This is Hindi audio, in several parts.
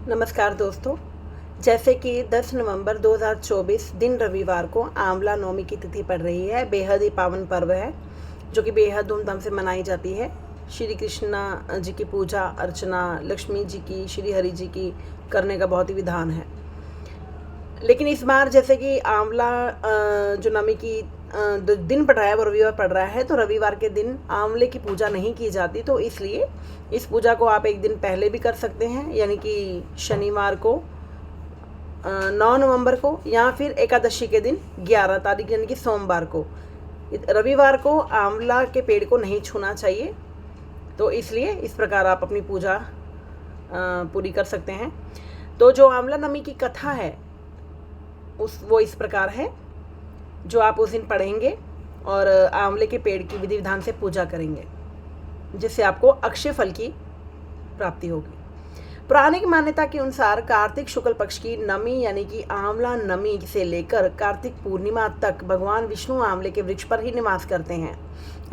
नमस्कार दोस्तों। जैसे कि 10 नवंबर 2024 दिन रविवार को आंवला नवमी की तिथि पड़ रही है। बेहद ही पावन पर्व है जो कि बेहद धूमधाम से मनाई जाती है। श्री कृष्णा जी की पूजा अर्चना, लक्ष्मी जी की, श्री हरि जी की करने का बहुत ही विधान है। लेकिन इस बार जैसे कि आंवला जो नवमी की दिन पड़ रहा है वो रविवार पड़ रहा है, तो रविवार के दिन आंवले की पूजा नहीं की जाती। तो इसलिए इस पूजा को आप एक दिन पहले भी कर सकते हैं, यानी कि शनिवार को 9 नवंबर को, या फिर एकादशी के दिन 11 तारीख यानी कि सोमवार को। रविवार को आंवला के पेड़ को नहीं छूना चाहिए, तो इसलिए इस प्रकार आप अपनी पूजा पूरी कर सकते हैं। तो जो आंवला नवमी की कथा है वो इस प्रकार है, जो आप उस दिन पढ़ेंगे और आंवले के पेड़ की विधि विधान से पूजा करेंगे, जिससे आपको अक्षय फल की प्राप्ति होगी। पौराणिक मान्यता के अनुसार कार्तिक शुक्ल पक्ष की नमी यानी कि आंवला नमी से लेकर कार्तिक पूर्णिमा तक भगवान विष्णु आंवले के वृक्ष पर ही निवास करते हैं।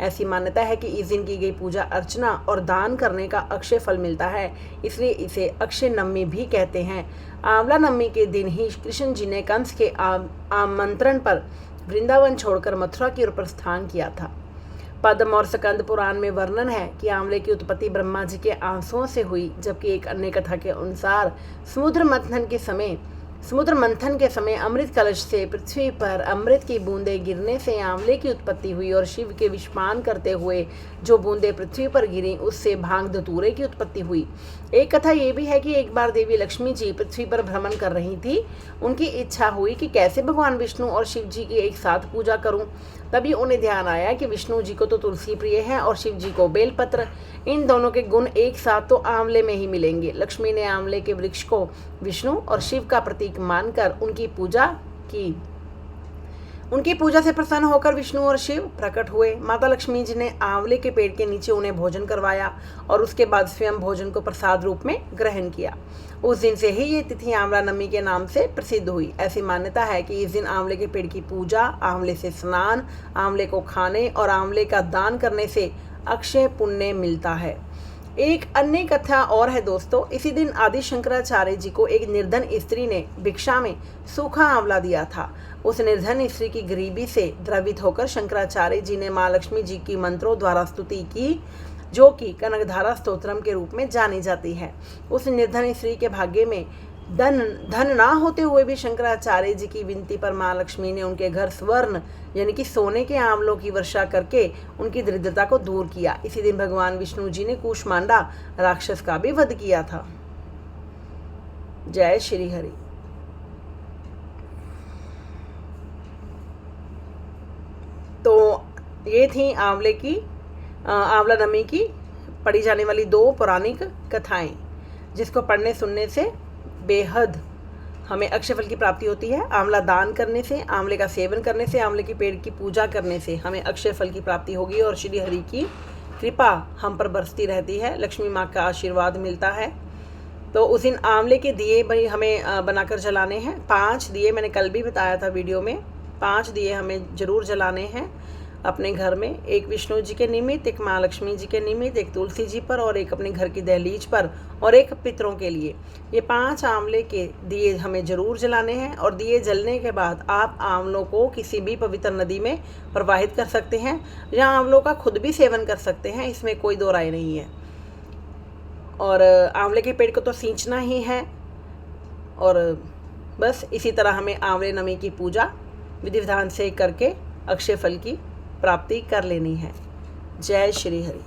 ऐसी मान्यता है कि इस दिन की गई पूजा अर्चना और दान करने का अक्षय फल मिलता है, इसलिए इसे अक्षय नवमी भी कहते हैं। आंवला नवमी के दिन ही कृष्ण जी ने कंस के आमंत्रण पर वृंदावन छोड़कर मथुरा की ओर प्रस्थान किया था। पद्म और स्कंद पुराण में वर्णन है कि आंवले की उत्पत्ति ब्रह्मा जी के आंसुओं से हुई, जबकि एक अन्य कथा के अनुसार समुद्र मंथन के समय अमृत कलश से पृथ्वी पर अमृत की बूंदें गिरने से आंवले की उत्पत्ति हुई, और शिव के विषपान करते हुए जो बूंदें पृथ्वी पर गिरी उससे भांग धतूरे की उत्पत्ति हुई। एक कथा ये भी है कि एक बार देवी लक्ष्मी जी पृथ्वी पर भ्रमण कर रही थी। उनकी इच्छा हुई कि कैसे भगवान विष्णु और शिव जी की एक साथ पूजा करूं। तभी उन्हें ध्यान आया कि विष्णु जी को तो तुलसी प्रिय है और शिव जी को बेलपत्र, इन दोनों के गुण एक साथ तो आंवले में ही मिलेंगे। लक्ष्मी ने आंवले के वृक्ष को विष्णु और शिव का प्रतीक मानकर उनकी पूजा की। उनकी पूजा से प्रसन्न होकर विष्णु और शिव प्रकट हुए। माता लक्ष्मी जी ने आंवले के पेड़ के नीचे उन्हें भोजन करवाया और उसके बाद स्वयं भोजन को प्रसाद रूप में ग्रहण किया। उस दिन से ही ये तिथि आंवला नवमी के नाम से प्रसिद्ध हुई। ऐसी मान्यता है कि इस दिन आंवले के पेड़ की पूजा, आंवले से स्नान, आंवले को खाने और आंवले का दान करने से अक्षय पुण्य मिलता है। एक अन्य कथा और है दोस्तों। इसी दिन आदि शंकराचार्य जी को एक निर्धन स्त्री ने भिक्षा में सूखा आंवला दिया था। उस निर्धन स्त्री की गरीबी से द्रवित होकर शंकराचार्य जी ने माँ लक्ष्मी जी की मंत्रों द्वारा स्तुति की, जो कि कनकधारा स्तोत्रम के रूप में जानी जाती है। उस निर्धन स्त्री के भाग्य में धन ना होते हुए भी शंकराचार्य जी की विनती पर माँ लक्ष्मी ने उनके घर स्वर्ण यानी कि सोने के आंवलों की वर्षा करके उनकी दरिद्रता को दूर किया। इसी दिन भगवान विष्णु जी ने कूष्मांडा राक्षस का भी वध किया था। जय श्री हरि। तो ये थी आंवला नवमी की पढ़ी जाने वाली 2 पौराणिक कथाएं, जिसको पढ़ने सुनने से बेहद हमें अक्षय फल की प्राप्ति होती है। आंवला दान करने से, आंवले का सेवन करने से, आंवले के पेड़ की पूजा करने से हमें अक्षय फल की प्राप्ति होगी और श्री हरि की कृपा हम पर बरसती रहती है, लक्ष्मी माँ का आशीर्वाद मिलता है। तो उस दिन आंवले के दिए भाई हमें बनाकर जलाने हैं। 5 दिए, मैंने कल भी बताया था वीडियो में, 5 दिए हमें जरूर जलाने हैं अपने घर में। एक विष्णु जी के निमित्त, एक माँ लक्ष्मी जी के निमित्त, एक तुलसी जी पर और एक अपने घर की दहलीज पर और एक पितरों के लिए। ये 5 आंवले के दिए हमें जरूर जलाने हैं। और दिए जलने के बाद आप आंवलों को किसी भी पवित्र नदी में प्रवाहित कर सकते हैं, या आंवलों का खुद भी सेवन कर सकते हैं, इसमें कोई दो राय नहीं है। और आंवले के पेड़ को तो सींचना ही है। और बस इसी तरह हमें आंवले नवमी की पूजा विधि विधान से करके अक्षय फल की प्राप्ति कर लेनी है। जय श्री हरि।